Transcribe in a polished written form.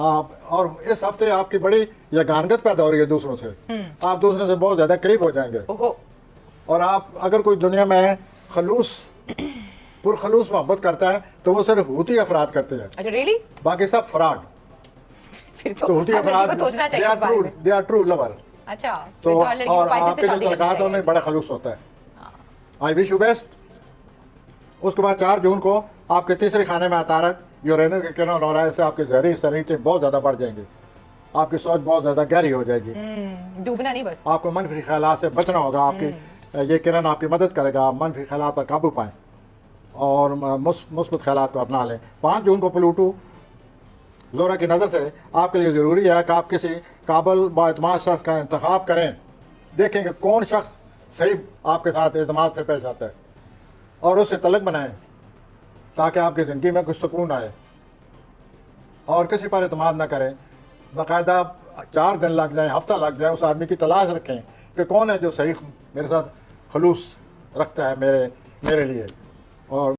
आप और इस हफ्ते आपकी बड़ी यगानगत पैदा हो रही है दूसरों से। आप दूसरों से बहुत ज्यादा करीब हो जाएंगे। ओहो। और आप अगर कोई दुनिया में खलूस पुरखलूस मोहब्बत करता है तो वो सिर्फ हूती अफराद करते हैं। अच्छा रियली? बाकी सब फ्रॉड। फिर तो हूती हर लड़की अफराद को सोचना चाहिए इस बारे में। They are true lover. अच्छा तो फिर हर लड़की को और पाइसेस से आपके जो शादी करनी तलकात चाहिए। उनमें बड़ा खलूस होता है। I wish you best. उसके बाद 4 जून को आपके तीसरे खाने में अतारत यूरेनस के किरण और ऐसे आपकी जहरी शरीतें बहुत ज़्यादा बढ़ जाएंगी। आपकी सोच बहुत ज़्यादा गहरी हो जाएगी। डूबना नहीं बस। आपको मनफी ख्यालात से बचना होगा। आपकी ये किरण आपकी मदद करेगा। आप मनफी ख्यालात पर काबू पाएँ और मुस्बत ख्यालात को अपना लें। 5 जून को प्लूटो ज़ोरा की नज़र से आपके लिए ज़रूरी है कि आप किसी काबिल बाएतमाद शख्स का इंतखाब करें। देखें कि कौन शख्स सही आपके साथ एतमाद से पेश आता है और उससे तलक बनाएं ताकि आपकी ज़िंदगी में कुछ सुकून आए। और किसी पर एतमाद ना करें। बाकायदा 4 दिन लग जाए, हफ्ता लग जाए, उस आदमी की तलाश रखें कि कौन है जो सही मेरे साथ खलूस रखता है मेरे लिए। और